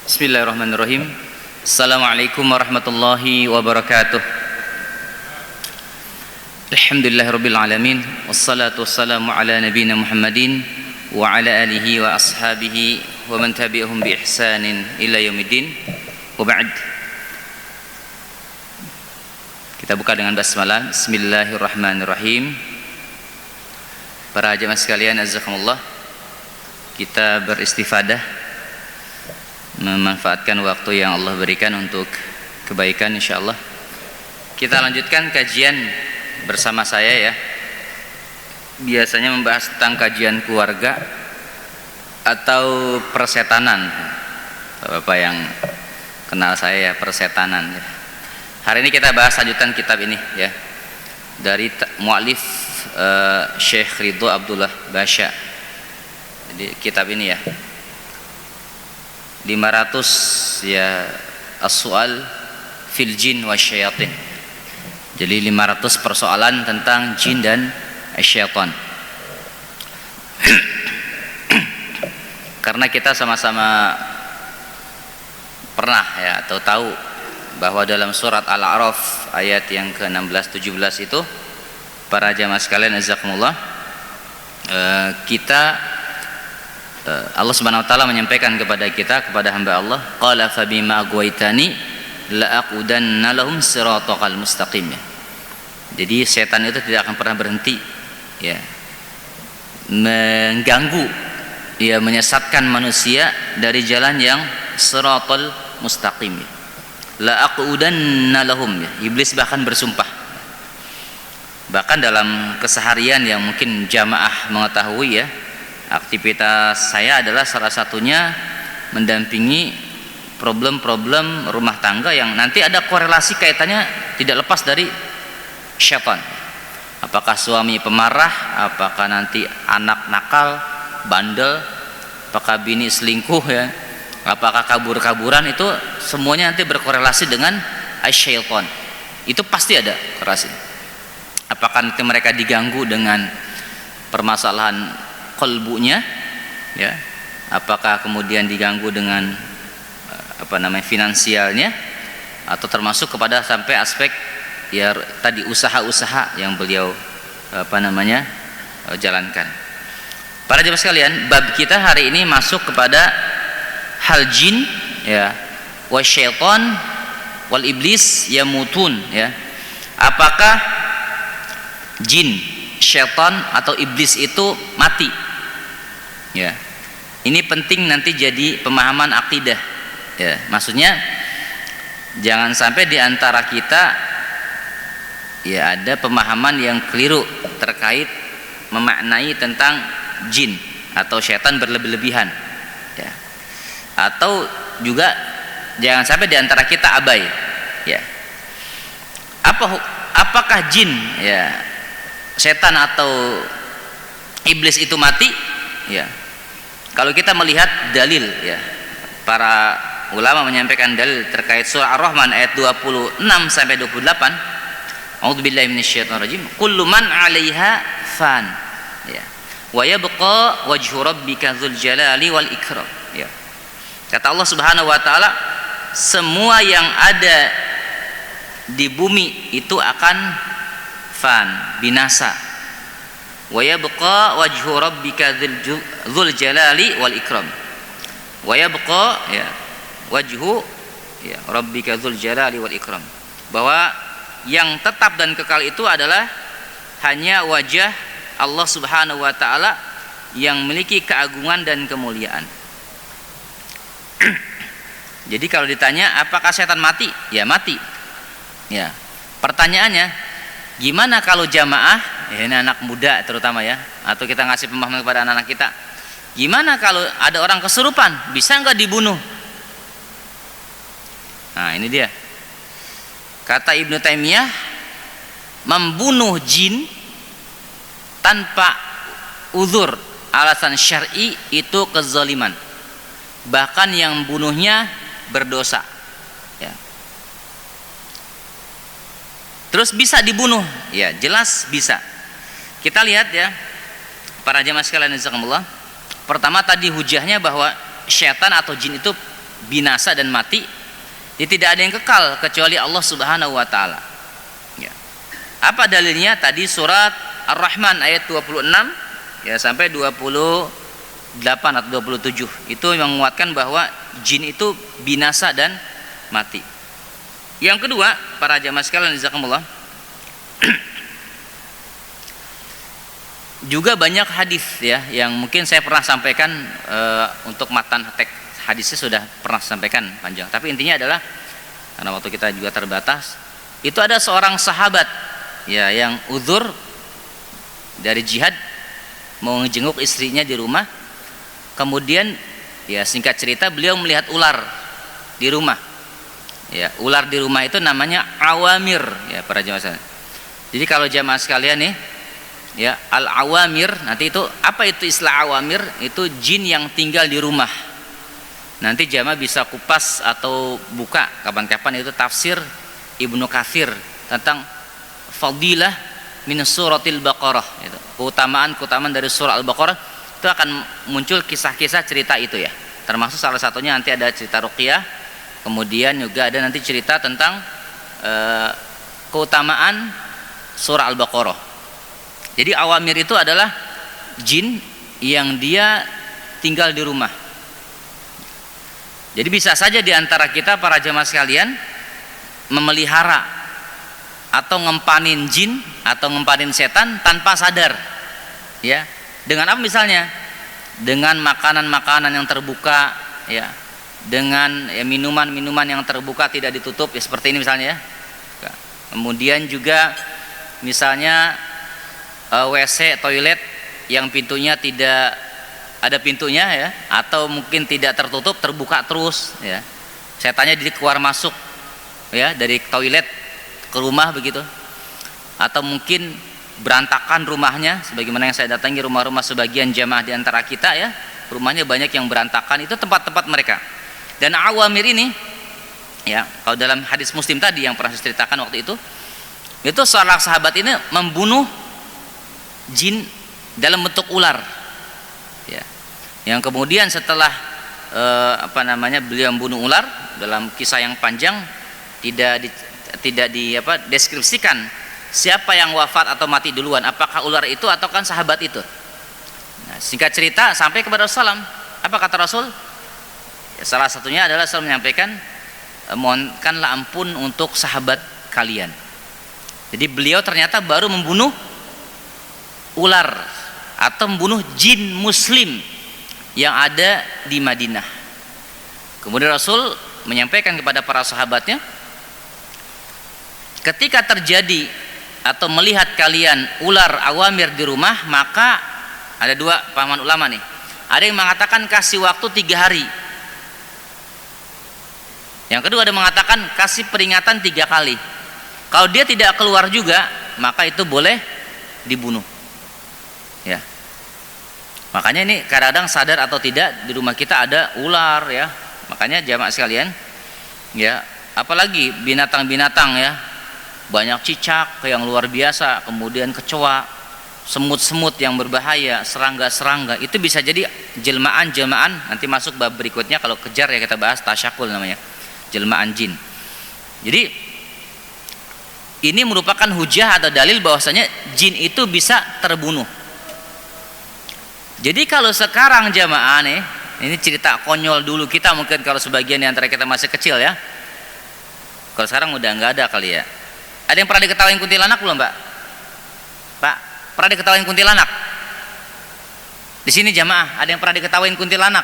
Bismillahirrahmanirrahim. Assalamualaikum warahmatullahi wabarakatuh. Alhamdulillahirabbil alamin wassalatu wassalamu ala nabiyyina Muhammadin wa ala alihi wa ashabihi wa man tabi'ahum bi ihsanin ila yaumiddin. Wa ba'd. Kita buka dengan basmalah. Bismillahirrahmanirrahim. Para jemaah sekalian, azakumullah. Kita beristifadah, memanfaatkan waktu yang Allah berikan untuk kebaikan insyaallah. Kita lanjutkan kajian bersama saya ya. Biasanya membahas tentang kajian keluarga atau persetanan. Bapak yang kenal saya ya, persetanan ya. Hari ini kita bahas lanjutan kitab ini ya. Dari mu'alif Syekh Ridho Abdullah Basya. Jadi kitab ini ya 500 ya as-su'al fil jin wa syayatin. Jadi 500 persoalan tentang jin dan syaitan. Karena kita sama-sama pernah ya atau tahu bahwa dalam surat Al-A'raf ayat yang ke-16-17 itu, para jamaah sekalian azakumullah, Allah Subhanahu wa taala menyampaikan kepada kita, kepada hamba Allah, qala fa bima aghwaytani la aqudanna lahum siratal mustaqim. Jadi setan itu tidak akan pernah berhenti ya mengganggu ya, menyesatkan manusia dari jalan yang siratal mustaqim. La aqudanna lahum ya. Iblis bahkan bersumpah. Bahkan dalam keseharian yang mungkin jamaah mengetahui ya, aktivitas saya adalah salah satunya mendampingi problem-problem rumah tangga yang nanti ada korelasi kaitannya tidak lepas dari syaitan. Apakah suami pemarah, apakah nanti anak nakal, bandel, apakah bini selingkuh ya, apakah kabur-kaburan, itu semuanya nanti berkorelasi dengan syaitan. Itu pasti ada korelasi. Apakah nanti mereka diganggu dengan permasalahan qalbunya ya, apakah kemudian diganggu dengan finansialnya, atau termasuk kepada sampai aspek ya tadi usaha-usaha yang beliau jalankan. Para jemaah sekalian, bab kita hari ini masuk kepada hal jin ya, wa syaitan wal iblis yamutun ya. Apakah jin, syaitan atau iblis itu mati? Ya, ini penting nanti jadi pemahaman akidah. Ya, maksudnya jangan sampai di antara kita ya ada pemahaman yang keliru terkait memaknai tentang jin atau syaitan berlebih-lebihan. Ya, atau juga jangan sampai di antara kita abai. Ya, apakah jin ya, setan atau iblis itu mati? Ya, kalau kita melihat dalil ya, para ulama menyampaikan dalil terkait surah Ar-Rahman ayat 26 sampai 28. A'udzubillahi minasyaitonirrajim. Kullu man 'alaiha fan. Ya. Wa yabqa wajhu rabbika dzul jalali wal ikram. Ya. Kata Allah Subhanahu wa taala, semua yang ada di bumi itu akan fan, binasa. Wa yabqa wajhu rabbika dzul jalali wal ikram. Wa yabqa ya wajhu ya rabbika dzul jalali wal ikram. Bahwa yang tetap dan kekal itu adalah hanya wajah Allah Subhanahu wa taala yang memiliki keagungan dan kemuliaan. Jadi kalau ditanya apakah setan mati? Ya mati. Ya. Pertanyaannya, gimana kalau jamaah, ya ini anak muda terutama ya, atau kita ngasih pemahaman kepada anak-anak kita, gimana kalau ada orang kesurupan, bisa nggak dibunuh? Nah ini dia. Kata Ibnu Taimiyah, membunuh jin tanpa uzur alasan syar'i itu kezaliman. Bahkan yang bunuhnya berdosa. Ya. Terus bisa dibunuh? Ya, jelas bisa. Kita lihat ya, para jamaah sekalian jazakumullah. Pertama tadi hujahnya bahwa syaitan atau jin itu binasa dan mati. Jadi tidak ada yang kekal kecuali Allah Subhanahu wa taala. Ya. Apa dalilnya? Tadi surat Ar-Rahman ayat 26 ya sampai 28 atau 27. Itu yang menguatkan bahwa jin itu binasa dan mati. Yang kedua, para jamaah sekalian jazakumullah, juga banyak hadis ya yang mungkin saya pernah sampaikan, untuk matan teks hadisnya sudah pernah sampaikan panjang, tapi intinya adalah karena waktu kita juga terbatas, itu ada seorang sahabat ya yang uzur dari jihad mau menjenguk istrinya di rumah, kemudian ya singkat cerita beliau melihat ular di rumah. Ya, ular di rumah itu namanya awamir ya para jamaah sekalian. Jadi kalau jamaah sekalian nih ya, al-awamir, nanti itu apa itu istilah awamir? Itu jin yang tinggal di rumah. Nanti jamaah bisa kupas atau buka kapan-kapan itu tafsir Ibnu Katsir tentang fadilah min suratil Baqarah itu. Keutamaan dari surah Al-Baqarah itu akan muncul kisah-kisah cerita itu ya. Termasuk salah satunya nanti ada cerita ruqyah, kemudian juga ada nanti cerita tentang keutamaan surah Al-Baqarah. Jadi awamir itu adalah jin yang dia tinggal di rumah. Jadi bisa saja di antara kita para jamaah sekalian memelihara atau ngempanin jin atau ngempanin setan tanpa sadar. Ya. Dengan apa misalnya? Dengan makanan-makanan yang terbuka ya. Dengan ya, minuman-minuman yang terbuka tidak ditutup ya, seperti ini misalnya ya. Kemudian juga misalnya WC toilet yang pintunya tidak ada pintunya ya, atau mungkin tidak tertutup terbuka terus ya, setannya jadi keluar masuk ya dari toilet ke rumah begitu, atau mungkin berantakan rumahnya sebagaimana yang saya datangi rumah-rumah sebagian jamaah di antara kita ya, rumahnya banyak yang berantakan, itu tempat-tempat mereka. Dan awamir ini ya, kalau dalam hadis Muslim tadi yang pernah saya ceritakan waktu itu seorang sahabat ini membunuh jin dalam bentuk ular ya, yang kemudian setelah beliau membunuh ular, dalam kisah yang panjang tidak deskripsikan siapa yang wafat atau mati duluan, apakah ular itu atau kan sahabat itu. Nah, singkat cerita sampai kepada Rasulullah, apa kata Rasul? Ya, salah satunya adalah Rasul menyampaikan, mohonkanlah ampun untuk sahabat kalian. Jadi beliau ternyata baru membunuh ular atau membunuh jin muslim yang ada di Madinah. Kemudian Rasul menyampaikan kepada para sahabatnya, ketika terjadi atau melihat kalian ular awamir di rumah, maka ada dua pahaman ulama nih. Ada yang mengatakan kasih waktu 3 hari. Yang kedua ada mengatakan kasih peringatan 3 kali. Kalau dia tidak keluar juga, maka itu boleh dibunuh. Ya. Makanya ini kadang-kadang sadar atau tidak di rumah kita ada ular ya. Makanya jamaah sekalian, ya, apalagi binatang-binatang ya. Banyak cicak yang luar biasa, kemudian kecoa, semut-semut yang berbahaya, serangga-serangga, itu bisa jadi jelmaan-jelmaan. Nanti masuk bab berikutnya kalau kejar ya kita bahas tasyakul namanya, jelmaan jin. Jadi ini merupakan hujah atau dalil bahwasanya jin itu bisa terbunuh. Jadi kalau sekarang jamaah nih, ini cerita konyol dulu kita mungkin kalau sebagian di antara kita masih kecil ya. Kalau sekarang udah nggak ada kali ya. Ada yang pernah diketawain kuntilanak belum, Pak? Pak, pernah diketawain kuntilanak? Di sini jamaah, ada yang pernah diketawain kuntilanak?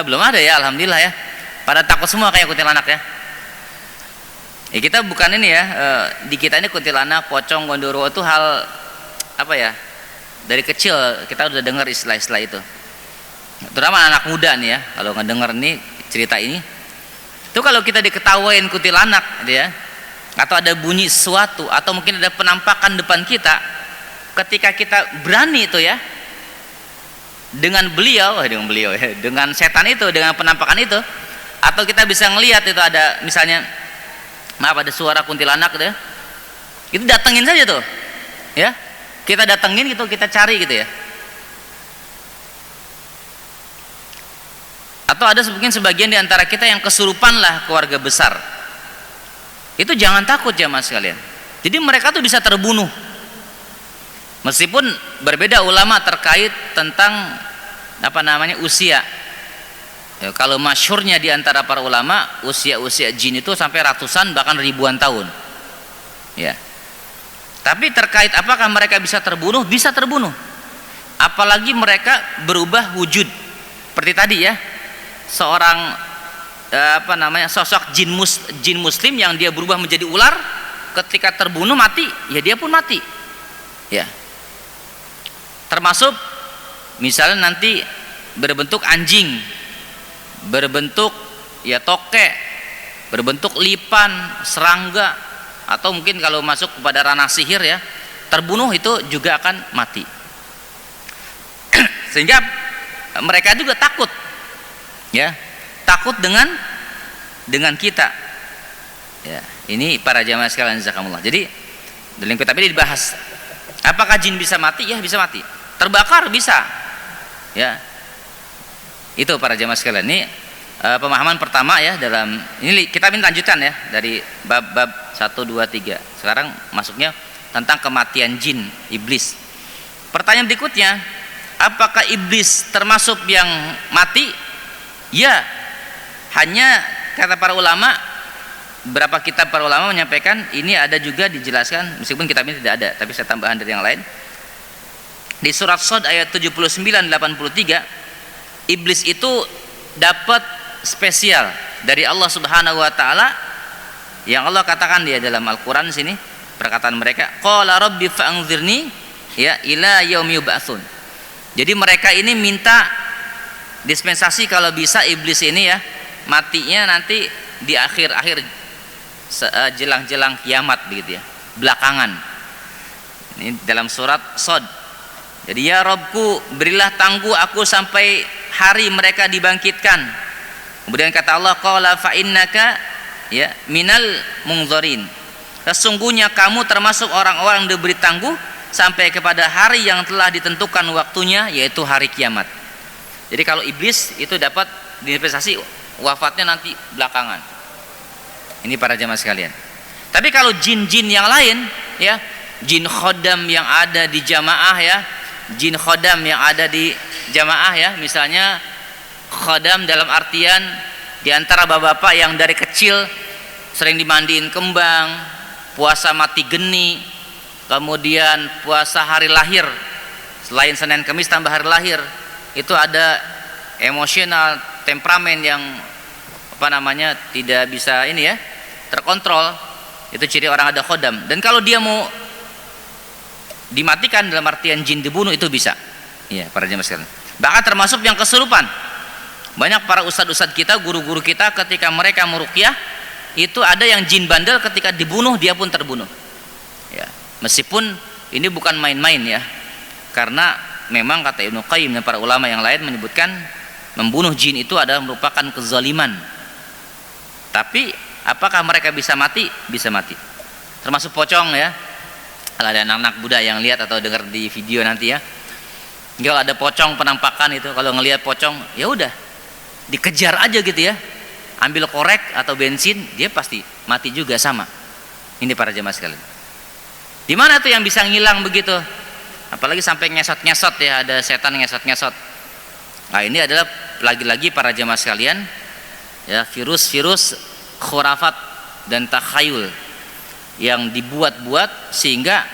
Belum ada ya, alhamdulillah ya. Pada takut semua kayak kuntilanak ya. Ya kita bukan ini ya, di kita ini kuntilanak, pocong, gondoruo itu hal apa ya? Dari kecil kita udah dengar istilah-istilah itu. Terutama anak muda nih ya, kalau ngedenger nih cerita ini. Itu kalau kita diketawain kuntilanak gitu ya, atau ada bunyi sesuatu, atau mungkin ada penampakan depan kita, ketika kita berani itu ya, dengan beliau ya, dengan setan itu, dengan penampakan itu, atau kita bisa ngelihat itu ada misalnya, maaf ada suara kuntilanak gitu ya, itu datengin saja tuh, ya, kita datengin gitu, kita cari gitu ya. Atau ada mungkin sebagian di antara kita yang kesurupan lah keluarga besar. Itu jangan takut jamaah sekalian. Jadi mereka tuh bisa terbunuh. Meskipun berbeda ulama terkait tentang usia. Ya, kalau masyhurnya di antara para ulama, usia jin itu sampai ratusan bahkan ribuan tahun. Ya. Tapi terkait apakah mereka bisa terbunuh? Bisa terbunuh. Apalagi mereka berubah wujud. Seperti tadi ya, seorang sosok jin muslim yang dia berubah menjadi ular, ketika terbunuh mati, ya dia pun mati. Ya. Termasuk misalnya nanti berbentuk anjing, berbentuk ya tokek, berbentuk lipan, serangga, atau mungkin kalau masuk kepada ranah sihir ya, terbunuh itu juga akan mati. Sehingga mereka juga takut, ya, takut dengan kita. Ya, ini para jamaah sekalian jazakumullah. Jadi dalam kitab ini dibahas, apakah jin bisa mati? Ya bisa mati. Terbakar bisa. Ya, itu para jamaah sekalian. Ini pemahaman pertama ya dalam ini kita ingin lanjutkan ya dari bab 1, 2, 3. Sekarang masuknya tentang kematian jin, iblis. Pertanyaan berikutnya, apakah iblis termasuk yang mati? Ya, hanya kata para ulama, beberapa kitab para ulama menyampaikan ini ada juga dijelaskan, meskipun kitab ini tidak ada, tapi saya tambahan dari yang lain. Di surat Shad ayat 79-83, iblis itu dapat spesial dari Allah Subhanahu wa taala, yang Allah katakan dia dalam Al-Qur'an sini, perkataan mereka, qala rabbi fa'anzirni ya ila yaumi yub'atsun. Jadi mereka ini minta dispensasi kalau bisa iblis ini ya matinya nanti di akhir-akhir jelang-jelang kiamat begitu ya, belakangan. Ini dalam surat Shad. Jadi ya Rabbku, berilah tangguh aku sampai hari mereka dibangkitkan. Kemudian kata Allah, qala fa innaka ya minal munzarin. Sesungguhnya kamu termasuk orang-orang yang diberi tangguh sampai kepada hari yang telah ditentukan waktunya, yaitu hari kiamat. Jadi kalau iblis itu dapat dispensasi wafatnya nanti belakangan. Ini para jamaah sekalian. Tapi kalau jin-jin yang lain ya, jin khodam yang ada di jamaah ya, jin khodam yang ada di jamaah ya, misalnya khodam dalam artian diantara bapak-bapak yang dari kecil sering dimandiin kembang, puasa mati geni, kemudian puasa hari lahir, selain Senin Kamis tambah hari lahir, itu ada emosional, temperamen yang tidak bisa ini ya terkontrol, itu ciri orang ada khodam. Dan kalau dia mau dimatikan dalam artian jin dibunuh, itu bisa ya para jemaah sekalian. Bahkan termasuk yang kesurupan, banyak para ustadz-ustadz kita, guru-guru kita ketika mereka meruqyah, itu ada yang jin bandel ketika dibunuh dia pun terbunuh ya. Meskipun ini bukan main-main ya, karena memang kata Ibnu Qayyim dan para ulama yang lain menyebutkan membunuh jin itu adalah merupakan kezaliman. Tapi apakah mereka bisa mati? Bisa mati. Termasuk pocong ya. Kalau ada anak-anak Buddha yang lihat atau dengar di video nanti ya, kalau ada pocong penampakan itu, kalau ngelihat pocong ya udah dikejar aja gitu ya, ambil korek atau bensin, dia pasti mati juga sama. Ini para jemaah sekalian. Di mana tuh yang bisa ngilang begitu? Apalagi sampai ngesot-ngesot ya, ada setan ngesot-ngesot. Nah ini adalah lagi-lagi para jemaah sekalian ya, virus-virus khurafat dan takhayul yang dibuat-buat sehingga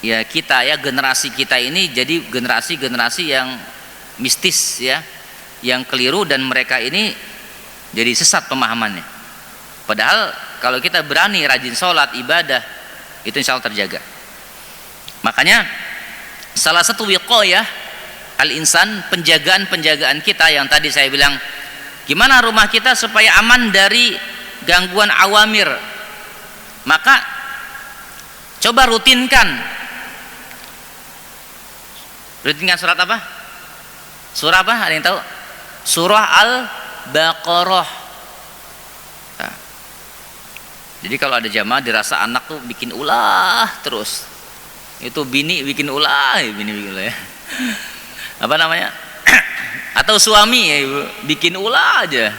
ya kita ya, generasi kita ini jadi generasi-generasi yang mistis ya, yang keliru, dan mereka ini jadi sesat pemahamannya. Padahal kalau kita berani rajin sholat ibadah, itu insya Allah terjaga. Makanya salah satu wiqayah al-insan, penjagaan kita yang tadi saya bilang, gimana rumah kita supaya aman dari gangguan awamir, maka coba rutinkan surat apa? Surah apa? Ada yang tahu? Surah Al-Baqarah. Nah, jadi kalau ada jamaah dirasa anak tuh bikin ulah terus, itu bini bikin ulah ya. Apa namanya? Atau suami ya ibu, bikin ulah aja,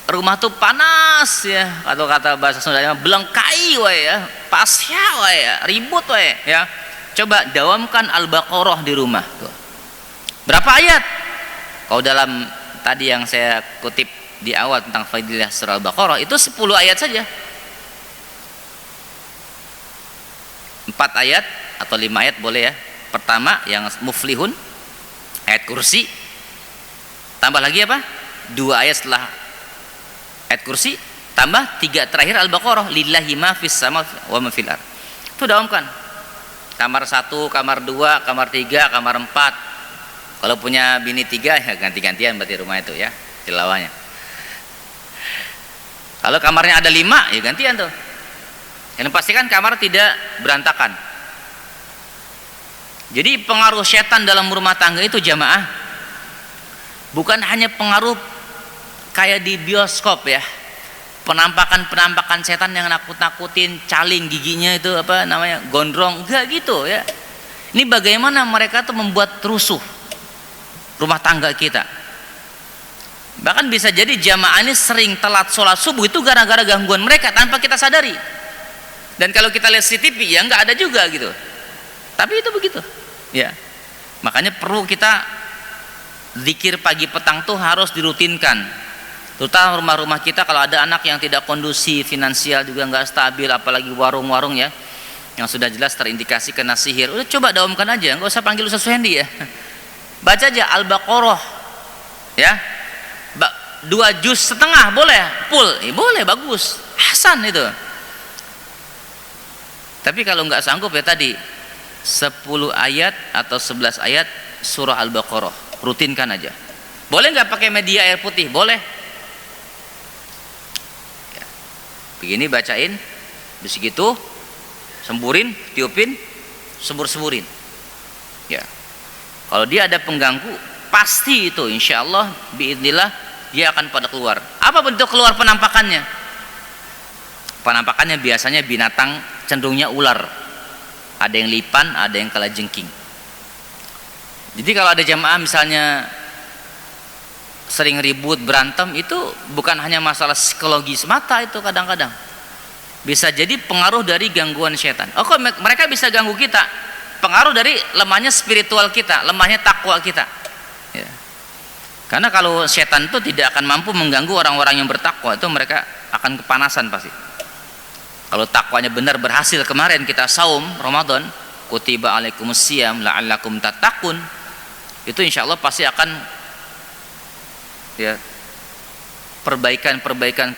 rumah tuh panas ya, atau kata bahasa Sundanya belengkai wae ya, pasya wae ya, ribut wae ya. Coba dawamkan Al-Baqarah di rumah tuh. Berapa ayat? Kalau dalam tadi yang saya kutip di awal tentang fadilah surah Al-Baqarah itu 10 ayat saja. 4 ayat atau 5 ayat boleh ya. Pertama yang Muflihun, ayat kursi, tambah lagi apa? 2 ayat setelah ayat kursi, tambah 3 terakhir Al-Baqarah, lillahi ma fis sama wa ma fil ard. Itu dawamkan. Kamar 1, kamar 2, kamar 3, kamar 4. Kalau punya bini 3 ya ganti-gantian berarti rumah itu ya tilawahnya. Kalau kamarnya ada 5 ya gantian tuh. Yang pastikan kamar tidak berantakan. Jadi pengaruh setan dalam rumah tangga itu jamaah bukan hanya pengaruh kayak di bioskop ya, penampakan setan yang nakut-nakutin, caling giginya itu apa namanya, gondrong, enggak gitu ya. Ini bagaimana mereka tuh membuat rusuh rumah tangga kita. Bahkan bisa jadi jamaah ini sering telat sholat subuh itu gara-gara gangguan mereka tanpa kita sadari. Dan kalau kita lihat CCTV ya enggak ada juga gitu, tapi itu begitu ya. Makanya perlu kita zikir pagi petang tuh harus dirutinkan, terutama rumah-rumah kita. Kalau ada anak yang tidak kondusif, finansial juga nggak stabil, apalagi warung-warung ya yang sudah jelas terindikasi kena sihir, udah coba dawamkan aja, nggak usah panggil Ustaz Fendi ya, baca aja Al-Baqarah ya, 2 juz setengah boleh, full boleh, bagus, hasan itu. Tapi kalau nggak sanggup ya tadi 10 ayat atau 11 ayat surah Al-Baqarah, rutinkan aja. Boleh nggak pakai media air putih? Boleh. Begini bacain, di segitu, semburin, tiupin, sembur-semburin. Ya. Kalau dia ada pengganggu, pasti itu insya Allah biidznillah dia akan pada keluar. Apa bentuk keluar penampakannya? Penampakannya biasanya binatang, cenderungnya ular. Ada yang lipan, ada yang kalajengking. Jadi kalau ada jamaah misalnya sering ribut, berantem, itu bukan hanya masalah psikologi semata, itu kadang-kadang bisa jadi pengaruh dari gangguan setan. Oh kok mereka bisa ganggu kita? Pengaruh dari lemahnya spiritual kita, lemahnya takwa kita ya. Karena kalau setan itu tidak akan mampu mengganggu orang-orang yang bertakwa, itu mereka akan kepanasan pasti. Kalau takwanya benar berhasil, kemarin kita saum Ramadan, kutiba alaikumusiyam la'allakum tattaqun, itu insya Allah pasti akan ya, perbaikan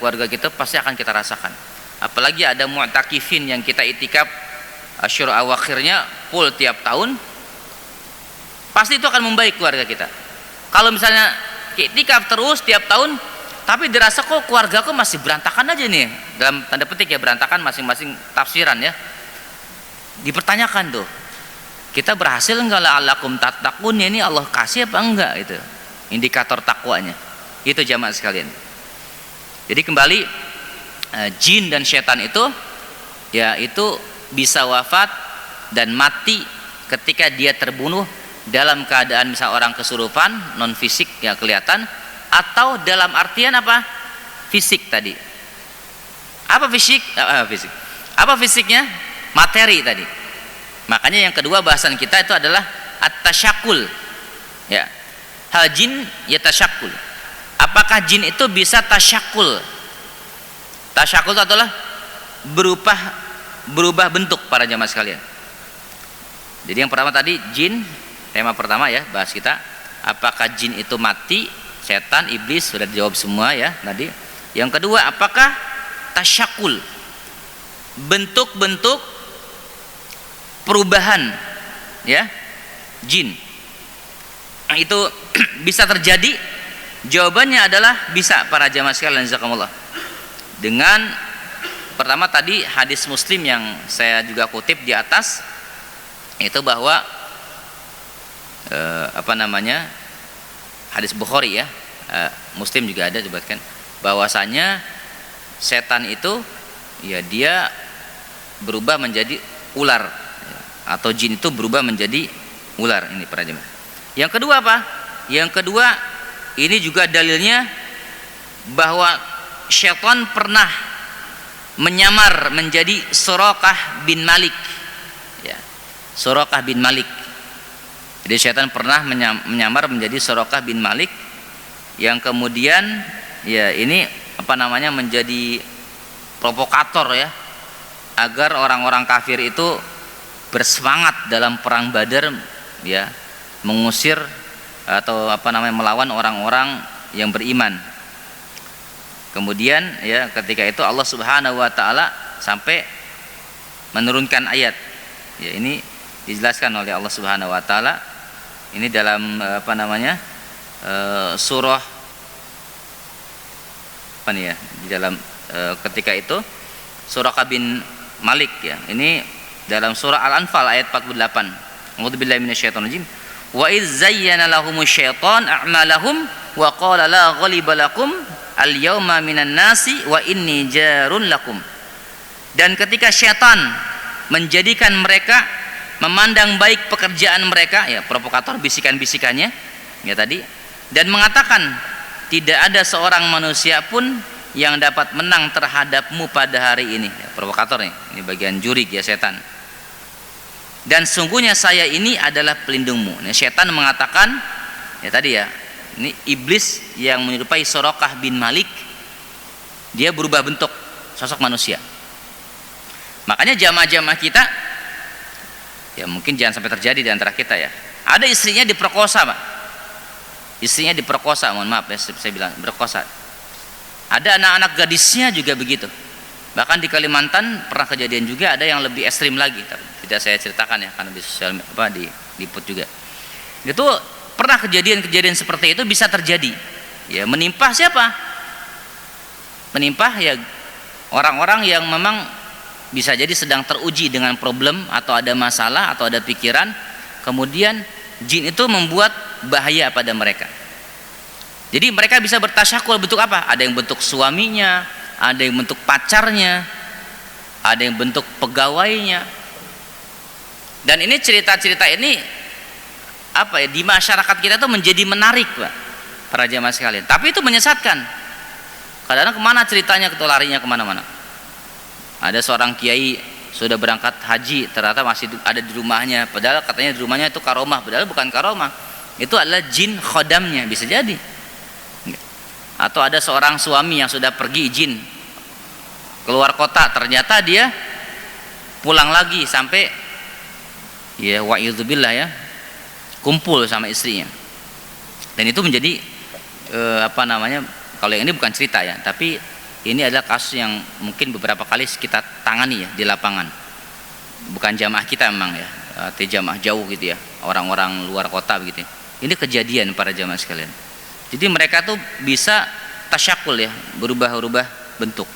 keluarga kita pasti akan kita rasakan. Apalagi ada mu'takifin yang kita itikaf asyur awakhirnya full tiap tahun, pasti itu akan membaik keluarga kita. Kalau misalnya itikaf terus tiap tahun tapi dirasa kok keluargaku masih berantakan aja nih, dalam tanda petik ya, berantakan, masing-masing tafsiran ya, dipertanyakan tuh, kita berhasil enggak la'allakum tattaqun, ini Allah kasih apa enggak, itu indikator takwanya. Itu jamaah sekalian. Jadi kembali, jin dan setan itu ya itu bisa wafat dan mati ketika dia terbunuh dalam keadaan misal orang kesurupan, non fisik ya kelihatan, atau dalam artian apa? Fisik tadi. Apa fisik? Fisik. Apa fisiknya? Materi tadi. Makanya yang kedua bahasan kita itu adalah at-tasyakkul. Ya. Hal jin yatasyakkul. Apakah jin itu bisa tasyakkul? Tasyakkul itu adalah berubah bentuk para jamaah sekalian. Jadi yang pertama tadi jin, tema pertama ya bahas kita. Apakah jin itu mati? Setan, iblis sudah dijawab semua ya tadi. Yang kedua, apakah tasyakkul, bentuk-bentuk perubahan ya jin itu bisa terjadi? Jawabannya adalah bisa para jamaah sekalian jazakumullah. Dengan pertama tadi hadis Muslim yang saya juga kutip di atas itu bahwa hadis Bukhari ya, Muslim juga ada disebutkan bahwasanya setan itu ya dia berubah menjadi ular, atau jin itu berubah menjadi ular. Ini para jemaah. Yang kedua apa? Yang kedua, ini juga dalilnya bahwa syaitan pernah menyamar menjadi Suraqah bin Malik. Ya, Suraqah bin Malik. Jadi syaitan pernah menyamar menjadi Suraqah bin Malik, yang kemudian ya ini menjadi provokator ya, agar orang-orang kafir itu bersemangat dalam perang Badar ya, mengusir atau melawan orang-orang yang beriman. Kemudian ya ketika itu Allah Subhanahu wa taala sampai menurunkan ayat. Ya, ini dijelaskan oleh Allah Subhanahu wa taala ini dalam surah di dalam ketika itu Suraqah bin Malik ya. Ini dalam surah Al-Anfal ayat 48. A'udzubillahi minasyaitonirrajim. Wa iz zayyana lahumusy syaitan a'malahum wa qala la ghaliba lakum al-yauma minan nasi wa inni jarun lakum. Dan ketika syaitan menjadikan mereka memandang baik pekerjaan mereka ya, provokator bisikan-bisikannya ya tadi, dan mengatakan tidak ada seorang manusia pun yang dapat menang terhadapmu pada hari ini ya, provokator nih, ini bagian jurig ya setan. Dan sungguhnya saya ini adalah pelindungmu. Nah, setan mengatakan ya tadi ya, ini iblis yang menyerupai Suraqah bin Malik, dia berubah bentuk sosok manusia. Makanya jamaah-jamaah kita ya mungkin jangan sampai terjadi di antara kita ya, ada istrinya diperkosa Pak, istrinya diperkosa, mohon maaf ya saya bilang berkosa. Ada anak-anak gadisnya juga begitu. Bahkan di Kalimantan pernah kejadian juga, ada yang lebih ekstrim lagi, tapi tidak saya ceritakan ya karena di sosial diliput juga. Itu pernah kejadian-kejadian seperti itu bisa terjadi. Ya, menimpa siapa? Menimpa ya orang-orang yang memang bisa jadi sedang teruji dengan problem atau ada masalah atau ada pikiran, kemudian jin itu membuat bahaya pada mereka. Jadi mereka bisa bertasyakul bentuk apa? Ada yang bentuk suaminya, ada yang bentuk pacarnya, ada yang bentuk pegawainya. Dan ini cerita-cerita ini di masyarakat kita tuh menjadi menarik Pak, para jamaah sekalian. Tapi itu menyesatkan. Kadang-kadang kemana ceritanya, larinya kemana-mana. Ada seorang kiai sudah berangkat haji, ternyata masih ada di rumahnya, padahal katanya di rumahnya itu karomah, padahal bukan karomah, itu adalah jin khodamnya, bisa jadi. Atau ada seorang suami yang sudah pergi izin keluar kota, ternyata dia pulang lagi sampai ya wa'idzubillah ya, kumpul sama istrinya. Dan itu menjadi kalau yang ini bukan cerita ya, tapi ini adalah kasus yang mungkin beberapa kali kita tangani ya di lapangan. Bukan jamaah kita memang ya, jamaah jauh gitu ya, orang-orang luar kota begitu. Ini kejadian para jamaah sekalian. Jadi mereka tuh bisa tasyakul ya, berubah-ubah bentuk.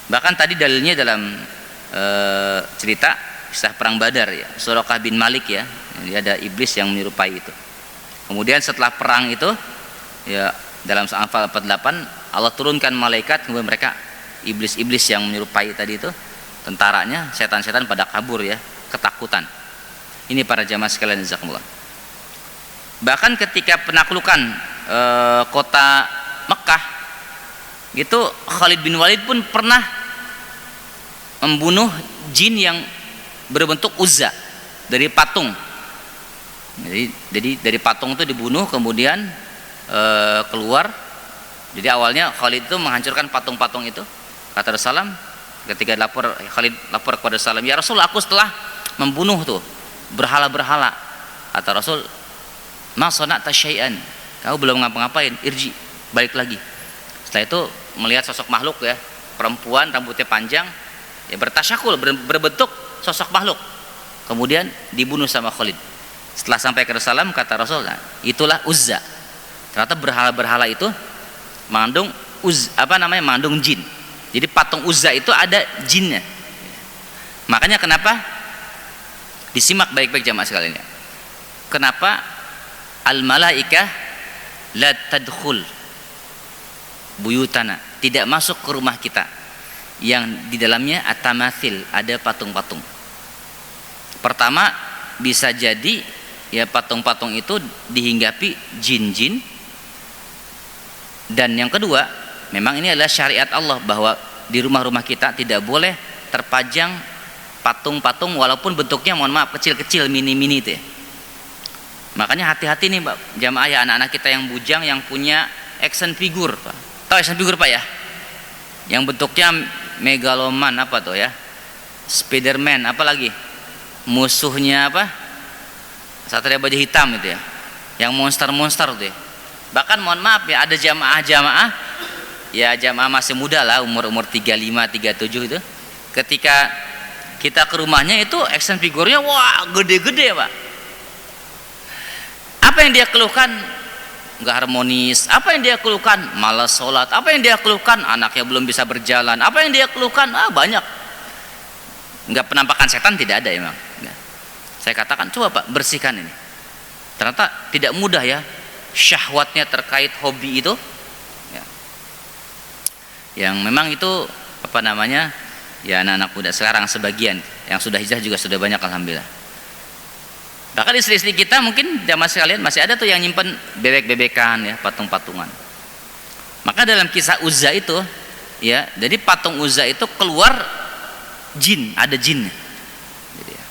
Bahkan tadi dalilnya dalam cerita kisah perang Badar ya, Suraqah bin Malik ya, jadi ada iblis yang menyerupai itu. Kemudian setelah perang itu ya, dalam Al-Anfal 48 Allah turunkan malaikat, kemudian mereka iblis-iblis yang menyerupai tadi itu, tentaranya, setan-setan pada kabur ya, ketakutan. Ini para jamaah sekalian jazakumullah. Bahkan ketika penaklukan kota Mekah gitu, Khalid bin Walid pun pernah membunuh jin yang berbentuk Uzza dari patung. Jadi dari patung itu dibunuh, kemudian keluar. Jadi awalnya Khalid itu menghancurkan patung-patung itu. Kata Rasulullah ketika Khalid lapor kepada Rasulullah, ya Rasul, aku setelah membunuh tuh berhala-berhala. Kata Rasul, ma sana'ta syai'an, kamu belum ngapa-ngapain, irji, balik lagi. Setelah itu melihat sosok makhluk ya, perempuan rambutnya panjang ya, bertasyakul, berbentuk sosok makhluk, kemudian dibunuh sama Khalid. Setelah sampai ke Rasulullah, kata Rasul, nah, itulah Uzza. Ternyata berhala-berhala itu mengandung mengandung jin. Jadi patung Uzza itu ada jinnya. Makanya kenapa disimak baik-baik jamaah sekalian ya, kenapa al malaikah la tadkhul buyutana, tidak masuk ke rumah kita yang di dalamnya atamathil, ada patung-patung. Pertama bisa jadi ya patung-patung itu dihinggapi jin-jin. Dan yang kedua, memang ini adalah syariat Allah bahwa di rumah-rumah kita tidak boleh terpajang patung-patung walaupun bentuknya mohon maaf kecil-kecil, mini-mini itu ya. Makanya hati-hati nih Pak, jamaah ya, anak-anak kita yang bujang yang punya action figure Pak. Tahu action figure Pak ya? Yang bentuknya megaloman apa tuh ya? Spiderman, apa lagi? Musuhnya apa? Satria baju hitam itu ya. Yang monster-monster tuh ya. Bahkan mohon maaf ya, ada jamaah-jamaah ya, jamaah masih muda lah, umur-umur 35, 37 itu. Ketika kita ke rumahnya itu action figurnya wah gede-gede Pak. Apa yang dia keluhkan? Nggak harmonis. Apa yang dia keluhkan? Malas sholat. Apa yang dia keluhkan? Anaknya belum bisa berjalan. Apa yang dia keluhkan? Banyak. Nggak, penampakan setan tidak ada emang. Saya katakan coba Pak bersihkan ini. Ternyata tidak mudah ya, syahwatnya terkait hobi itu ya. Yang memang itu apa namanya ya, anak-anak muda sekarang sebagian yang sudah hijrah juga sudah banyak alhamdulillah. Bahkan istri-istri kita mungkin zaman sekalian masih ada tuh yang nyimpen bebek-bebekan ya, patung-patungan. Maka dalam kisah Uzza itu ya, jadi patung Uzza itu keluar jin, ada jinnya gitu ya.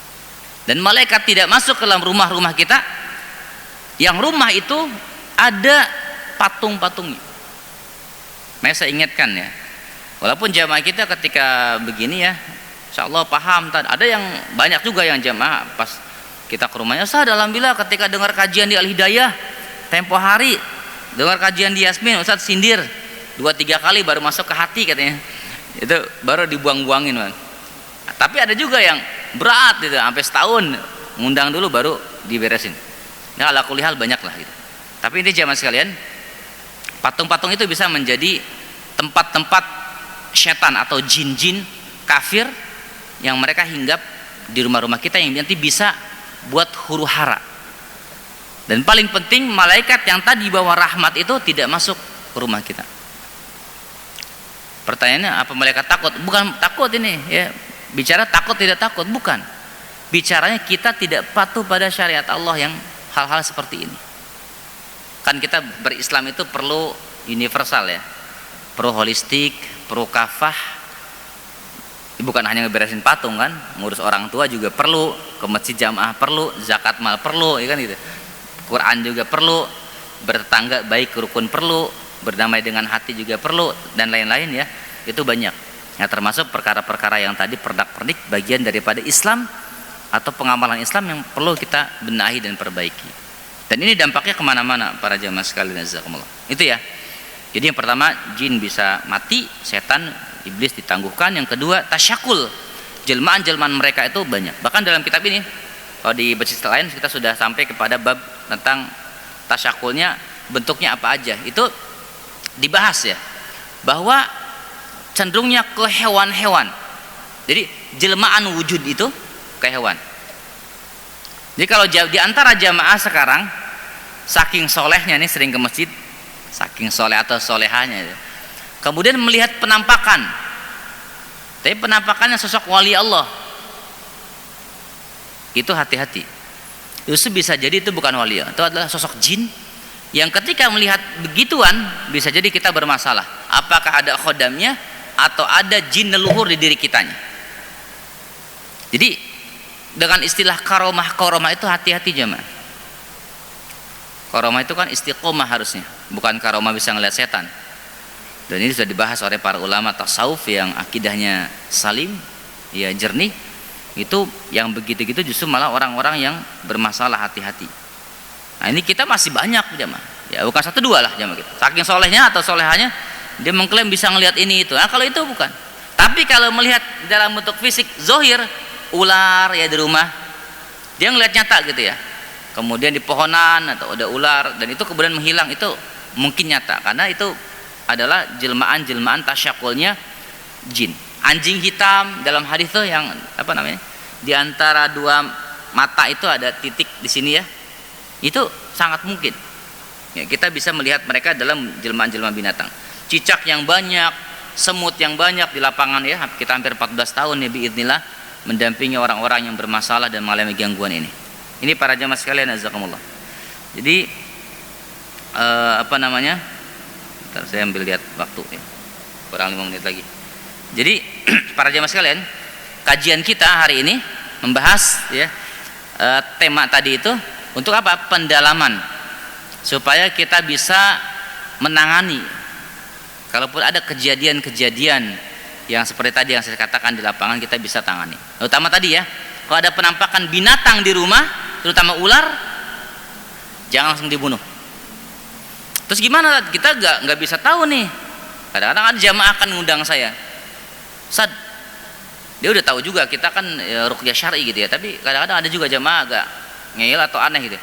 Dan malaikat tidak masuk ke dalam rumah-rumah kita yang rumah itu ada patung-patungnya. Makanya saya ingatkan ya, walaupun jamaah kita ketika begini ya, insya Allah paham. Ada yang banyak juga yang jamaah pas kita ke rumahnya, Ustaz alhamdulillah ketika dengar kajian di Al-Hidayah tempo hari, dengar kajian di Yasmin, Ustaz sindir 2-3 kali baru masuk ke hati katanya. Itu baru dibuang-buangin Bang. Tapi ada juga yang berat gitu, sampai setahun ngundang dulu baru diberesin. Nah ala kulli hal banyak lah gitu. Tapi ini jamaah sekalian, patung-patung itu bisa menjadi tempat-tempat setan atau jin-jin kafir yang mereka hinggap di rumah-rumah kita, yang nanti bisa buat huru hara. Dan paling penting, malaikat yang tadi bawa rahmat itu tidak masuk ke rumah kita. Pertanyaannya, apa malaikat takut? Bukan takut ini ya, bicara takut tidak takut, bukan. Bicaranya kita tidak patuh pada syariat Allah yang hal-hal seperti ini. Kan kita berislam itu perlu universal ya, perlu holistik, perlu kafah. Bukan hanya ngeberesin patung kan, ngurus orang tua juga perlu, ke masjid jamaah perlu, zakat mal perlu, ya kan gitu. Quran juga perlu, bertetangga baik rukun perlu, berdamai dengan hati juga perlu, dan lain-lain ya. Itu banyak. Ya, termasuk perkara-perkara yang tadi perdak-perdik bagian daripada Islam atau pengamalan Islam yang perlu kita benahi dan perbaiki. Dan ini dampaknya kemana-mana para jamaah sekalian, jazakumullah. Itu ya. Jadi yang pertama, jin bisa mati, setan, iblis ditangguhkan. Yang kedua, tasyakul, jelmaan-jelmaan mereka itu banyak. Bahkan dalam kitab ini, kalau di basis lain kita sudah sampai kepada bab tentang tasyakulnya, bentuknya apa aja. Itu dibahas ya, bahwa cenderungnya ke hewan-hewan. Jadi jelmaan wujud itu ke hewan. Jadi kalau di antara jamaah sekarang, saking solehnya nih sering ke masjid, saking soleh atau solehanya, kemudian melihat penampakan, tapi penampakannya sosok wali Allah, itu hati-hati. Justru bisa jadi itu bukan wali Allah, itu adalah sosok jin yang ketika melihat begituan bisa jadi kita bermasalah. Apakah ada khodamnya atau ada jin leluhur di diri kitanya? Jadi dengan istilah karomah itu hati-hati jemaah. Karomah itu kan istiqomah harusnya, bukan karomah bisa ngelihat setan. Dan ini sudah dibahas oleh para ulama tasawuf yang akidahnya salim, ya jernih. Itu yang begitu-gitu justru malah orang-orang yang bermasalah, hati-hati. Nah ini kita masih banyak jemaah. Ya bukan 1-2 lah jemaah kita. Saking solehnya atau solehannya dia mengklaim bisa ngelihat ini itu. Nah kalau itu bukan. Tapi kalau melihat dalam bentuk fisik zohir, ular ya di rumah, dia ngelihat nyata gitu ya. Kemudian di pohonan atau ada ular dan itu kemudian menghilang, itu mungkin nyata karena itu adalah jelmaan-jelmaan tasyakulnya jin. Anjing hitam dalam hadis itu yang apa namanya, di antara dua mata itu ada titik di sini ya, itu sangat mungkin ya, kita bisa melihat mereka dalam jelmaan-jelmaan binatang. Cicak yang banyak, semut yang banyak di lapangan ya, kita hampir 14 tahun ya biidznillah mendampingi orang-orang yang bermasalah dan mengalami gangguan ini. Ini para jamaah sekalian, jazakumullah. Jadi apa namanya? Bentar, saya ambil lihat waktu ya. Kurang 5 menit lagi. Jadi para jamaah sekalian, kajian kita hari ini membahas ya tema tadi itu untuk apa? Pendalaman, supaya kita bisa menangani kalaupun ada kejadian-kejadian yang seperti tadi yang saya katakan di lapangan, kita bisa tangani. Terutama tadi ya, kalau ada penampakan binatang di rumah, terutama ular, jangan langsung dibunuh. Terus gimana? Kita nggak bisa tahu nih. Kadang-kadang ada jamaah akan ngundang saya, Ustaz, dia udah tahu juga kita kan ya, ruqyah syar'i gitu ya, tapi kadang-kadang ada juga jamaah agak ngeyel atau aneh gitu.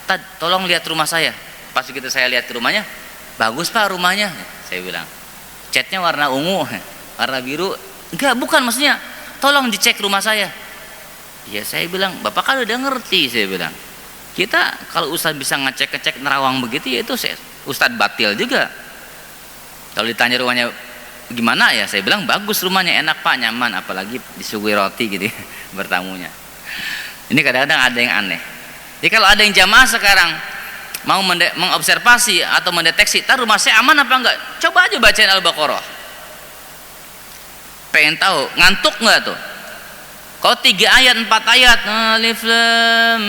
Ustaz, tolong lihat rumah saya. Pas gitu saya lihat ke rumahnya, bagus Pak rumahnya, saya bilang. Catnya warna ungu, warna biru. Enggak, bukan, maksudnya tolong dicek rumah saya. Ya saya bilang, Bapak kan udah ngerti, saya bilang. Kita kalau Ustaz bisa ngecek-ngecek nerawang begitu, ya itu Ustaz batil juga. Kalau ditanya rumahnya gimana, ya saya bilang bagus rumahnya, enak Pak, nyaman, apalagi disuguhi roti gitu ya, bertamunya. Ini kadang-kadang ada yang aneh. Jadi kalau ada yang jamaah sekarang mau mengobservasi atau mendeteksi, tar rumah saya aman apa enggak, coba aja bacain Al-Baqarah. Pengen tahu ngantuk nggak tuh? Kalau 3 ayat 4 ayat, alif lam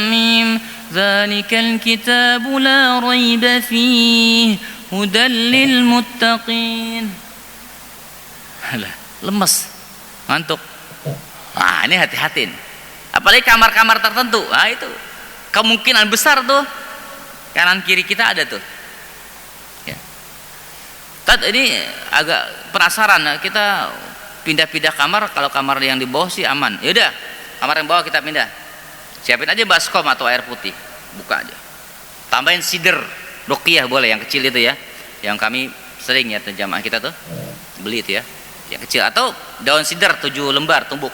mim dzalikal kitabu la raiba fihi hudal lil muttaqin. Alah, lemes, ngantuk. Nah, ini hati-hatin. Apalagi kamar-kamar tertentu. Ah, itu kemungkinan besar tuh kanan kiri kita ada tuh. Ya. Ini agak penasaran, kita pindah-pindah kamar. Kalau kamar yang di bawah sih aman, yaudah kamar yang bawah kita pindah, siapin aja baskom atau air putih, buka aja, tambahin sider ruqyah boleh, yang kecil itu ya, yang kami sering ya jamaah kita tuh beli itu ya, yang kecil, atau daun sider 7 lembar tumbuk,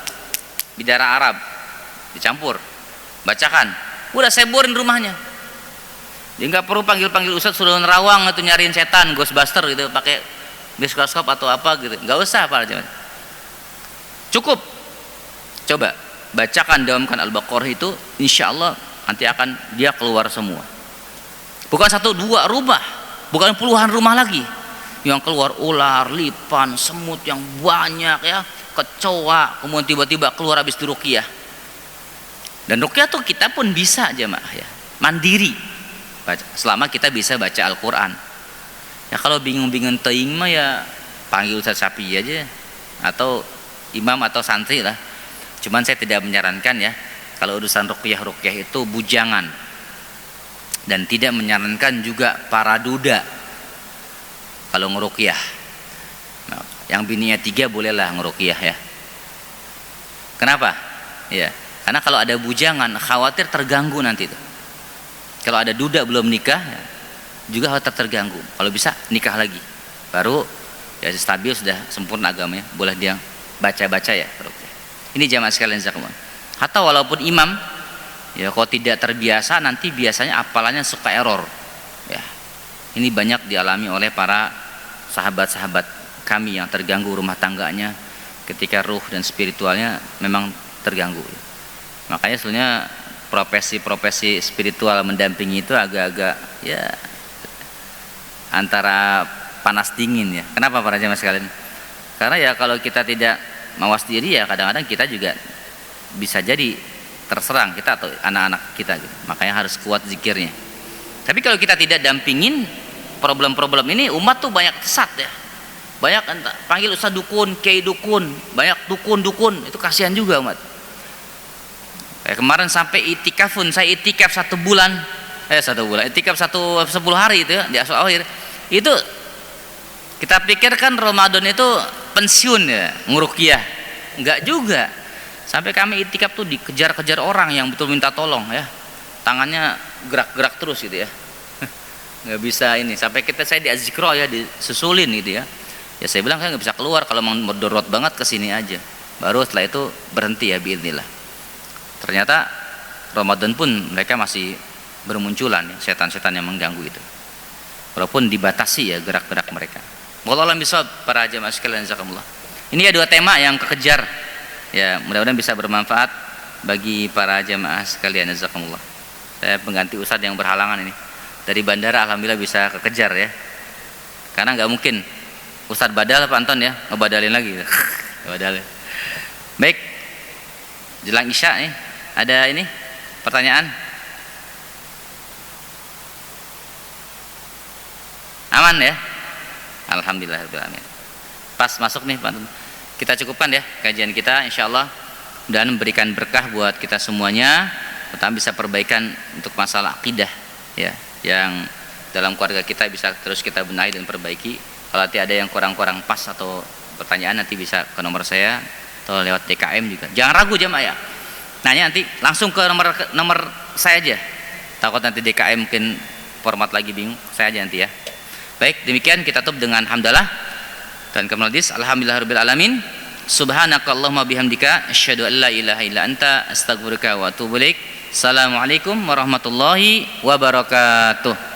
bidara Arab dicampur, bacakan, udah seborin rumahnya. Dia nggak perlu panggil-panggil ustadz suruh nerawang atau nyariin setan Ghostbuster gitu pakai bioskop atau apa gitu, nggak usah para jemaah. Cukup coba bacakan, daumkan Al-Baqarah itu, insya Allah nanti akan dia keluar semua. Bukan 1 2 rumah, bukan puluhan rumah lagi yang keluar ular, lipan, semut yang banyak ya, kecoa, kemudian tiba-tiba keluar habis di ruqyah. Dan ruqyah tuh kita pun bisa jemaah ya, mandiri baca, selama kita bisa baca Al-Quran. Ya kalau bingung-bingung teing mah ya panggil Ustaz Sapi aja atau imam atau santri lah. Cuman saya tidak menyarankan ya kalau urusan ruqyah itu bujangan, dan tidak menyarankan juga para duda kalau ngeruqyah. Nah, yang bininya 3 bolehlah ngeruqyah ya. Kenapa? Ya, karena kalau ada bujangan khawatir terganggu nanti tuh. Kalau ada duda belum nikah ya, juga khawatir terganggu. Kalau bisa nikah lagi, baru ya stabil, sudah sempurna agamanya, boleh dia baca-baca ya. Ini jamaah sekalian zakat. Hatta walaupun imam ya, kalau tidak terbiasa nanti biasanya hafalannya suka error ya. Ini banyak dialami oleh para sahabat-sahabat kami yang terganggu rumah tangganya ketika ruh dan spiritualnya memang terganggu ya. Makanya sebenarnya profesi-profesi spiritual mendampingi itu agak-agak ya antara panas dingin ya. Kenapa para jemaah sekalian? Karena ya kalau kita tidak mawas diri ya kadang-kadang kita juga bisa jadi terserang, kita atau anak-anak kita gitu. Makanya harus kuat zikirnya. Tapi kalau kita tidak dampingin problem-problem ini, umat tuh banyak sesat ya. Banyak panggil ustaz dukun, kiai dukun, banyak dukun-dukun, itu kasihan juga umat. Kayak kemarin sampai itikafun, saya itikaf 1 bulan, itikaf 10 hari itu ya, di akhir itu kita pikirkan Ramadan itu pensiun ya, nguruqyah. Enggak juga. Sampai kami itikaf tuh dikejar-kejar orang yang betul minta tolong ya. Tangannya gerak-gerak terus gitu ya. Enggak bisa ini. Sampai saya di azikro ya, disusulin gitu ya. Ya saya bilang saya enggak bisa keluar, kalau mau mendorot banget ke sini aja. Baru setelah itu berhenti ya biidznillah. Ternyata Ramadan pun mereka masih bermunculan ya, setan-setan yang mengganggu itu. Walaupun dibatasi ya gerak-gerak mereka. Wallahu a'lam bishawab para jemaah sekalian jazakumullah. Ini ya 2 tema yang kekejar. Ya, mudah-mudahan bisa bermanfaat bagi para jamaah sekalian, jazakumullah. Saya pengganti ustadz yang berhalangan ini. Dari bandara alhamdulillah bisa kekejar ya. Karena nggak mungkin ustadz badal Pak Anton ya, ngebadalin lagi. Ngebadalin. Baik. Jelang Isya nih. Ada ini pertanyaan? Aman ya? Alhamdulillahirrahmanirrahim. Pas masuk nih Pak. Kita cukupkan ya kajian kita insyaallah, dan memberikan berkah buat kita semuanya, terutama bisa perbaikan untuk masalah akidah ya, yang dalam keluarga kita bisa terus kita benahi dan perbaiki. Kalau nanti ada yang kurang-kurang pas atau pertanyaan, nanti bisa ke nomor saya atau lewat DKM juga. Jangan ragu jamaah ya. Nanya nanti langsung ke nomor saya aja. Takut nanti DKM mungkin format lagi bingung, saya aja nanti ya. Baik, demikian kita tutup dengan hamdalah dan kamal hadis. Alhamdulillahirabbil alamin. Subhanakallahumma bihamdika asyhadu an la ilaha illa anta astaghfiruka wa atubu ilaik. Assalamualaikum warahmatullahi wabarakatuh.